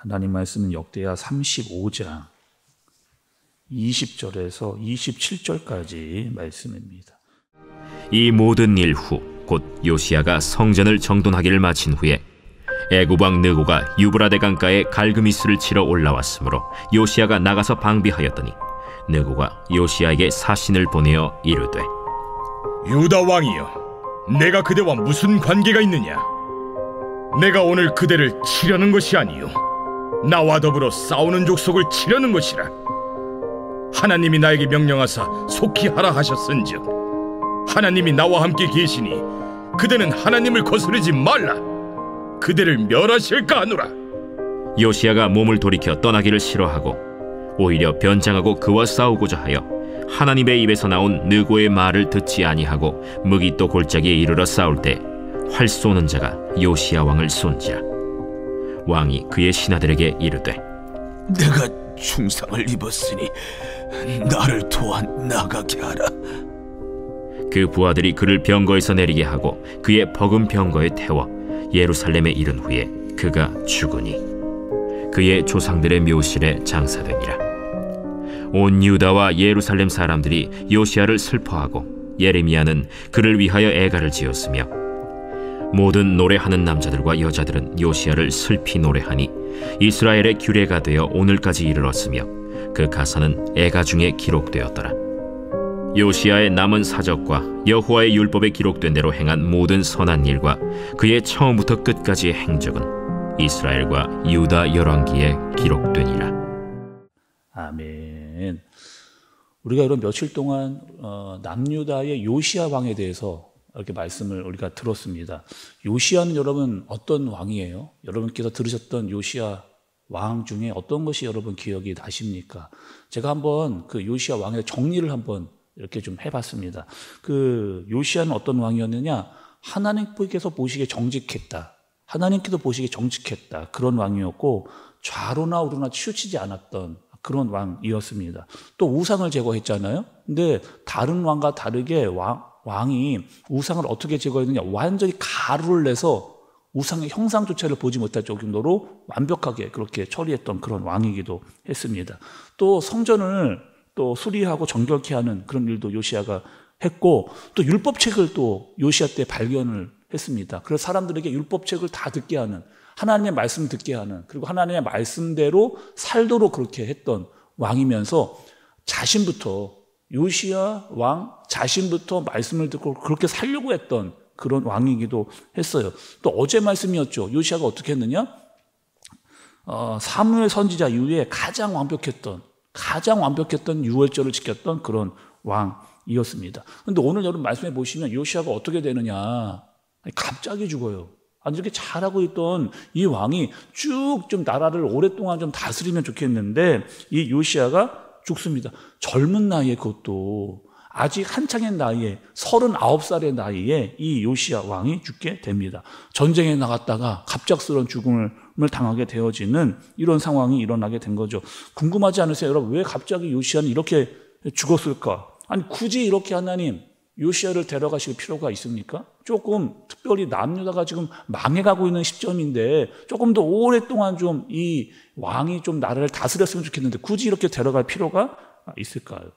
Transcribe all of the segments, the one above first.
하나님 말씀은 역대하 35장 20절에서 27절까지 말씀입니다. 이 모든 일 후 곧 요시야가 성전을 정돈하기를 마친 후에 애굽 왕 느고가 유브라데 강가에 갈그미스를 치러 올라왔으므로 요시야가 나가서 방비하였더니 느고가 요시야에게 사신을 보내어 이르되 유다 왕이여, 내가 그대와 무슨 관계가 있느냐? 내가 오늘 그대를 치려는 것이 아니요 나와 더불어 싸우는 족속을 치려는 것이라. 하나님이 나에게 명령하사 속히 하라 하셨은즉 하나님이 나와 함께 계시니 그대는 하나님을 거스르지 말라. 그대를 멸하실까 하노라. 요시야가 몸을 돌이켜 떠나기를 싫어하고 오히려 변장하고 그와 싸우고자 하여 하나님의 입에서 나온 느고의 말을 듣지 아니하고 무기또 골짜기에 이르러 싸울 때 활 쏘는 자가 요시야 왕을 쏜지라. 왕이 그의 신하들에게 이르되 내가 중상을 입었으니 나를 도와 나가게 하라. 그 부하들이 그를 병거에서 내리게 하고 그의 버금 병거에 태워 예루살렘에 이른 후에 그가 죽으니 그의 조상들의 묘실에 장사되니라. 온 유다와 예루살렘 사람들이 요시야를 슬퍼하고 예레미야는 그를 위하여 애가를 지었으며 모든 노래하는 남자들과 여자들은 요시야를 슬피 노래하니 이스라엘의 규례가 되어 오늘까지 이르렀으며 그 가사는 애가 중에 기록되었더라. 요시야의 남은 사적과 여호와의 율법에 기록된 대로 행한 모든 선한 일과 그의 처음부터 끝까지의 행적은 이스라엘과 유다 열왕기에 기록되니라. 아멘. 우리가 이런 며칠 동안 남유다의 요시야 왕에 대해서 이렇게 말씀을 우리가 들었습니다. 요시야는 여러분 어떤 왕이에요? 여러분께서 들으셨던 요시야 왕 중에 어떤 것이 여러분 기억이 나십니까? 제가 한번 그 요시야 왕의 정리를 한번 이렇게 좀 해봤습니다. 그 요시야는 어떤 왕이었느냐? 하나님께서 보시기에 정직했다. 하나님께서 보시기에 정직했다. 그런 왕이었고 좌로나 우로나 치우치지 않았던 그런 왕이었습니다. 또 우상을 제거했잖아요. 근데 다른 왕과 다르게 왕이 우상을 어떻게 제거했느냐? 완전히 가루를 내서 우상의 형상조차를 보지 못할 정도로 완벽하게 그렇게 처리했던 그런 왕이기도 했습니다. 또 성전을 또 수리하고 정결케 하는 그런 일도 요시야가 했고 또 율법책을 또 요시야 때 발견을 했습니다. 그래서 사람들에게 율법책을 다 듣게 하는, 하나님의 말씀을 듣게 하는, 그리고 하나님의 말씀대로 살도록 그렇게 했던 왕이면서 자신부터, 요시야 왕 자신부터 말씀을 듣고 그렇게 살려고 했던 그런 왕이기도 했어요. 또 어제 말씀이었죠. 요시야가 어떻게 했느냐? 사무엘 선지자 이후에 가장 완벽했던 유월절을 지켰던 그런 왕이었습니다. 그런데 오늘 여러분 말씀해 보시면 요시야가 어떻게 되느냐? 갑자기 죽어요. 아니 이렇게 잘하고 있던 이 왕이 쭉 좀 나라를 오랫동안 좀 다스리면 좋겠는데 이 요시야가 죽습니다. 젊은 나이에, 그것도 아직 한창의 나이에 39살의 나이에 이 요시야 왕이 죽게 됩니다. 전쟁에 나갔다가 갑작스러운 죽음을 당하게 되어지는 이런 상황이 일어나게 된 거죠. 궁금하지 않으세요? 여러분, 왜 갑자기 요시야는 이렇게 죽었을까? 아니 굳이 이렇게 하나님 요시야를 데려가실 필요가 있습니까? 조금 특별히 남유다가 지금 망해가고 있는 시점인데 조금 더 오랫동안 좀 이 왕이 좀 나라를 다스렸으면 좋겠는데 굳이 이렇게 데려갈 필요가 있을까요?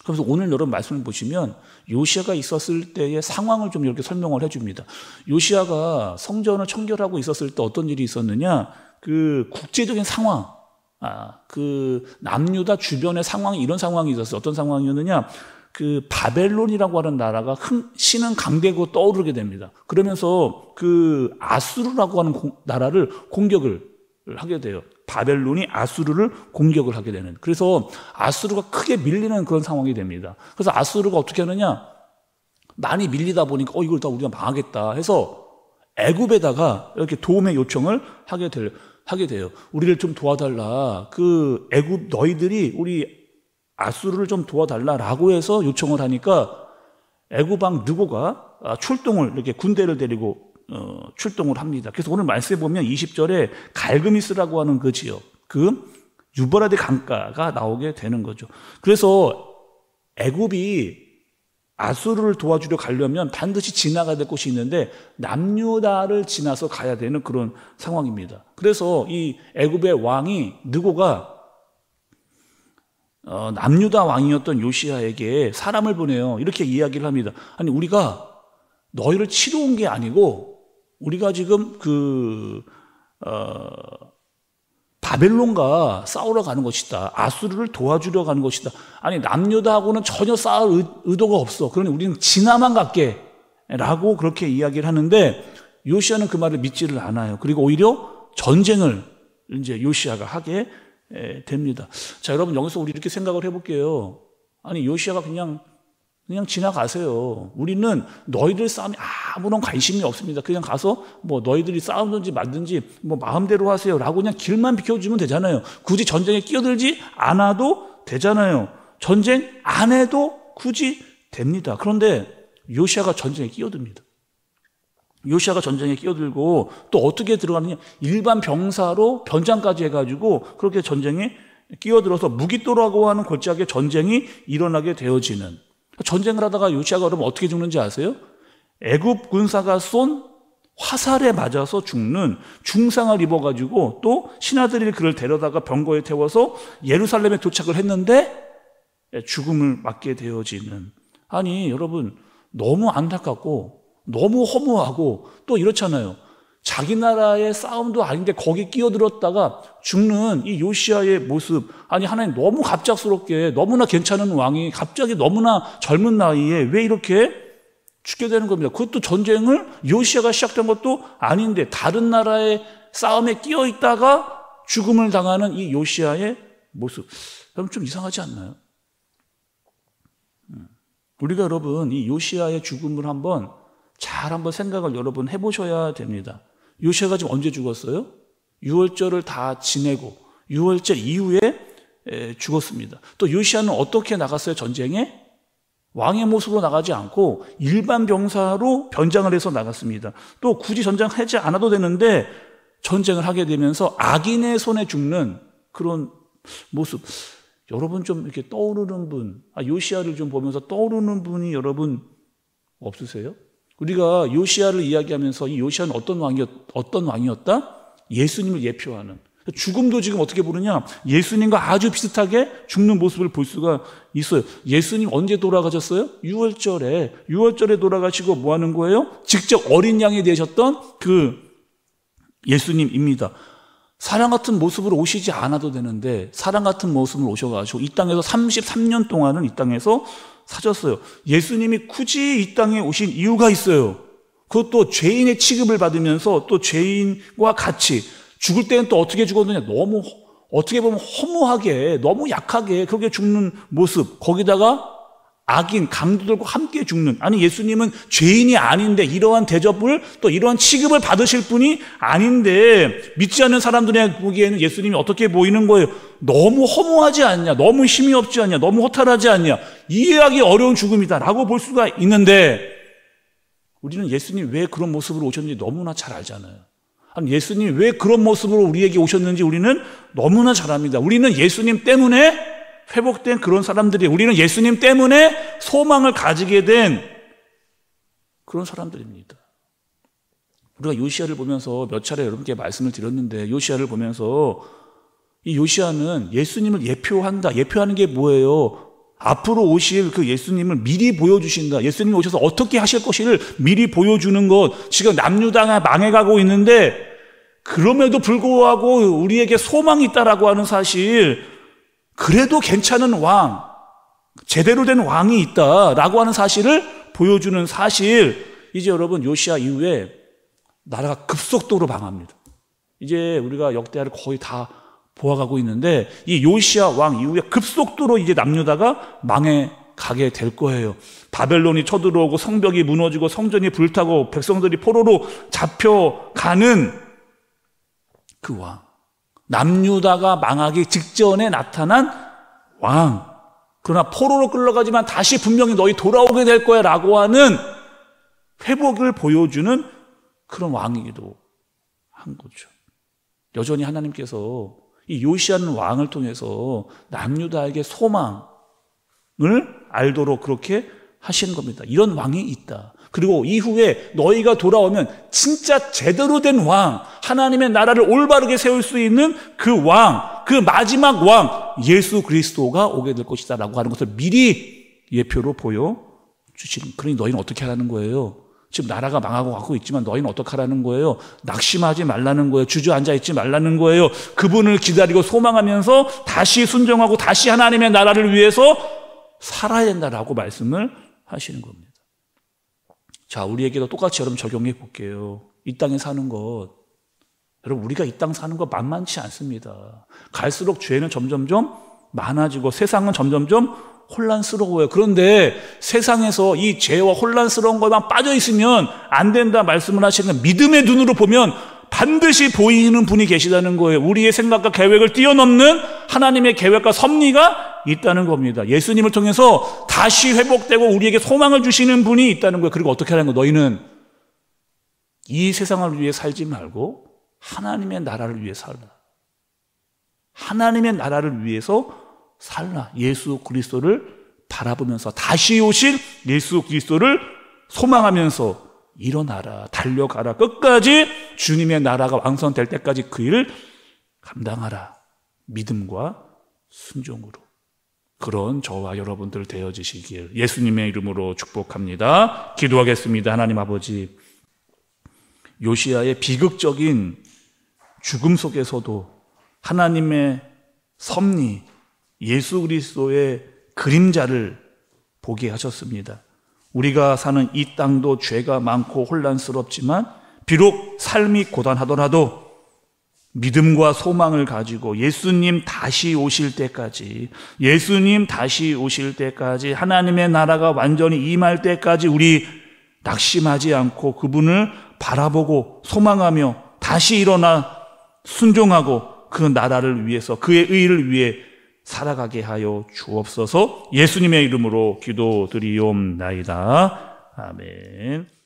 그래서 오늘 여러분 말씀을 보시면 요시야가 있었을 때의 상황을 좀 이렇게 설명을 해줍니다. 요시야가 성전을 청결하고 있었을 때 어떤 일이 있었느냐? 그 국제적인 상황, 그 남유다 주변의 상황이 이런 상황이 있었어요. 어떤 상황이었느냐? 그 바벨론이라고 하는 나라가 신은 강대국으로 떠오르게 됩니다. 그러면서 그 아수르라고 하는 나라를 공격을 하게 돼요. 바벨론이 아수르를 공격을 하게 되는. 그래서 아수르가 크게 밀리는 그런 상황이 됩니다. 그래서 아수르가 어떻게 하느냐? 많이 밀리다 보니까 이걸 다 우리가 망하겠다 해서 애굽에다가 이렇게 도움의 요청을 하게 돼요. 우리를 좀 도와달라. 그 애굽 너희들이 우리 아수르를 좀 도와달라라고 해서 요청을 하니까 애굽 왕 느고가 출동을 이렇게 군대를 데리고 출동을 합니다. 그래서 오늘 말씀해 보면 20절에 갈그미스라고 하는 그 지역, 그 유브라데 강가가 나오게 되는 거죠. 그래서 애굽이 아수르를 도와주려 가려면 반드시 지나가야 될 곳이 있는데 남유다를 지나서 가야 되는 그런 상황입니다. 그래서 이 애굽의 왕이 느고가 남유다 왕이었던 요시야에게 사람을 보내요. 이렇게 이야기를 합니다. 아니, 우리가 너희를 치러 온 게 아니고 우리가 지금 바벨론과 싸우러 가는 것이다. 아수르를 도와주려 가는 것이다. 아니, 남유다하고는 전혀 싸울 의도가 없어. 그러니 우리는 지나만 갈게 라고 그렇게 이야기를 하는데 요시야는 그 말을 믿지를 않아요. 그리고 오히려 전쟁을 이제 요시야가 하게 됩니다. 자, 여러분, 여기서 우리 이렇게 생각을 해볼게요. 아니, 요시야가 그냥 지나가세요. 우리는 너희들 싸움에 아무런 관심이 없습니다. 그냥 가서 뭐 너희들이 싸우든지 말든지 뭐 마음대로 하세요 라고 그냥 길만 비켜주면 되잖아요. 굳이 전쟁에 끼어들지 않아도 되잖아요. 전쟁 안 해도 굳이 됩니다. 그런데 요시야가 전쟁에 끼어듭니다. 요시야가 전쟁에 끼어들고 또 어떻게 들어가느냐, 일반 병사로 변장까지 해가지고 그렇게 전쟁에 끼어들어서 무기또라고 하는 골짜기에 전쟁이 일어나게 되어지는, 전쟁을 하다가 요시야가 그러면 어떻게 죽는지 아세요? 애굽 군사가 쏜 화살에 맞아서 죽는 중상을 입어가지고 또 신하들이 그를 데려다가 병거에 태워서 예루살렘에 도착을 했는데 죽음을 맞게 되어지는. 아니, 여러분, 너무 안타깝고 너무 허무하고 또 이렇잖아요. 자기 나라의 싸움도 아닌데 거기 끼어들었다가 죽는 이 요시야의 모습. 아니, 하나님 너무 갑작스럽게 너무나 괜찮은 왕이 갑자기 너무나 젊은 나이에 왜 이렇게 죽게 되는 겁니다. 그것도 전쟁을 요시야가 시작된 것도 아닌데 다른 나라의 싸움에 끼어 있다가 죽음을 당하는 이 요시야의 모습. 여러분, 좀 이상하지 않나요? 우리가 여러분 이 요시야의 죽음을 한번 생각을 여러분 해보셔야 됩니다. 요시야가 지금 언제 죽었어요? 유월절을 다 지내고 유월절 이후에 죽었습니다. 또 요시야는 어떻게 나갔어요? 전쟁에? 왕의 모습으로 나가지 않고 일반 병사로 변장을 해서 나갔습니다. 또 굳이 전쟁하지 않아도 되는데 전쟁을 하게 되면서 악인의 손에 죽는 그런 모습. 여러분 좀 이렇게 떠오르는 분, 요시야를 좀 보면서 떠오르는 분이 여러분 없으세요? 우리가 요시야를 이야기하면서 이 요시야는 어떤 왕이었다? 예수님을 예표하는. 죽음도 지금 어떻게 보느냐? 예수님과 아주 비슷하게 죽는 모습을 볼 수가 있어요. 예수님 언제 돌아가셨어요? 유월절에 돌아가시고 뭐 하는 거예요? 직접 어린 양이 되셨던 그 예수님입니다. 사람 같은 모습으로 오시지 않아도 되는데 사람 같은 모습으로 오셔가지고 이 땅에서 33년 동안은 이 땅에서 사셨어요. 예수님이 굳이 이 땅에 오신 이유가 있어요. 그것도 죄인의 취급을 받으면서 또 죄인과 같이 죽을 때는 또 어떻게 죽었느냐, 너무 어떻게 보면 허무하게 너무 약하게 그렇게 죽는 모습, 거기다가 악인 강도들과 함께 죽는. 아니, 예수님은 죄인이 아닌데 이러한 대접을 또 이러한 취급을 받으실 분이 아닌데 믿지 않는 사람들이 보기에는 예수님이 어떻게 보이는 거예요? 너무 허무하지 않냐, 너무 힘이 없지 않냐, 너무 허탈하지 않냐, 이해하기 어려운 죽음이다라고 볼 수가 있는데 우리는 예수님이 왜 그런 모습으로 오셨는지 너무나 잘 알잖아요. 아니, 예수님이 왜 그런 모습으로 우리에게 오셨는지 우리는 너무나 잘 압니다. 우리는 예수님 때문에 회복된 그런 사람들이, 우리는 예수님 때문에 소망을 가지게 된 그런 사람들입니다. 우리가 요시야를 보면서 몇 차례 여러분께 말씀을 드렸는데, 요시야를 보면서 이 요시야는 예수님을 예표한다. 예표하는 게 뭐예요? 앞으로 오실 그 예수님을 미리 보여주신다. 예수님이 오셔서 어떻게 하실 것을 미리 보여주는 것. 지금 남유다가 망해가고 있는데 그럼에도 불구하고 우리에게 소망이 있다라고 하는 사실, 그래도 괜찮은 왕, 제대로 된 왕이 있다라고 하는 사실을 보여주는 사실. 이제 여러분 요시야 이후에 나라가 급속도로 망합니다. 이제 우리가 역대하를 거의 다 보아가고 있는데 이 요시야 왕 이후에 급속도로 이제 남유다가 망해가게 될 거예요. 바벨론이 쳐들어오고 성벽이 무너지고 성전이 불타고 백성들이 포로로 잡혀가는 그 왕, 남유다가 망하기 직전에 나타난 왕, 그러나 포로로 끌려가지만 다시 분명히 너희 돌아오게 될 거야 라고 하는 회복을 보여주는 그런 왕이기도 한 거죠. 여전히 하나님께서 이 요시야는 왕을 통해서 남유다에게 소망을 알도록 그렇게 하시는 겁니다. 이런 왕이 있다. 그리고 이후에 너희가 돌아오면 진짜 제대로 된 왕, 하나님의 나라를 올바르게 세울 수 있는 그 왕, 그 마지막 왕 예수 그리스도가 오게 될 것이다 라고 하는 것을 미리 예표로 보여주시는. 그러니 너희는 어떻게 하라는 거예요? 지금 나라가 망하고 가고 있지만 너희는 어떻게 하라는 거예요? 낙심하지 말라는 거예요. 주저앉아 있지 말라는 거예요. 그분을 기다리고 소망하면서 다시 순종하고 다시 하나님의 나라를 위해서 살아야 된다라고 말씀을 하시는 겁니다. 자, 우리에게도 똑같이 여러분 적용해 볼게요. 이 땅에 사는 것, 여러분 우리가 이 땅 사는 거 만만치 않습니다. 갈수록 죄는 점점점 많아지고 세상은 점점점 혼란스러워요. 그런데 세상에서 이 죄와 혼란스러운 것만 빠져 있으면 안 된다 말씀을 하시는 건 믿음의 눈으로 보면 반드시 보이는 분이 계시다는 거예요. 우리의 생각과 계획을 뛰어넘는 하나님의 계획과 섭리가 있다는 겁니다. 예수님을 통해서 다시 회복되고 우리에게 소망을 주시는 분이 있다는 거예요. 그리고 어떻게 하는 거예요? 너희는 이 세상을 위해 살지 말고 하나님의 나라를 위해 살라. 하나님의 나라를 위해서 살라. 예수 그리스도를 바라보면서 다시 오실 예수 그리스도를 소망하면서 일어나라, 달려가라. 끝까지 주님의 나라가 완성될 때까지 그 일을 감당하라. 믿음과 순종으로. 그런 저와 여러분들 되어지시길 예수님의 이름으로 축복합니다. 기도하겠습니다. 하나님 아버지, 요시야의 비극적인 죽음 속에서도 하나님의 섭리, 예수 그리스도의 그림자를 보게 하셨습니다. 우리가 사는 이 땅도 죄가 많고 혼란스럽지만 비록 삶이 고단하더라도 믿음과 소망을 가지고 예수님 다시 오실 때까지, 예수님 다시 오실 때까지, 하나님의 나라가 완전히 임할 때까지 우리 낙심하지 않고 그분을 바라보고 소망하며 다시 일어나 순종하고 그 나라를 위해서, 그의 의를 위해 살아가게 하여 주옵소서. 예수님의 이름으로 기도드리옵나이다. 아멘.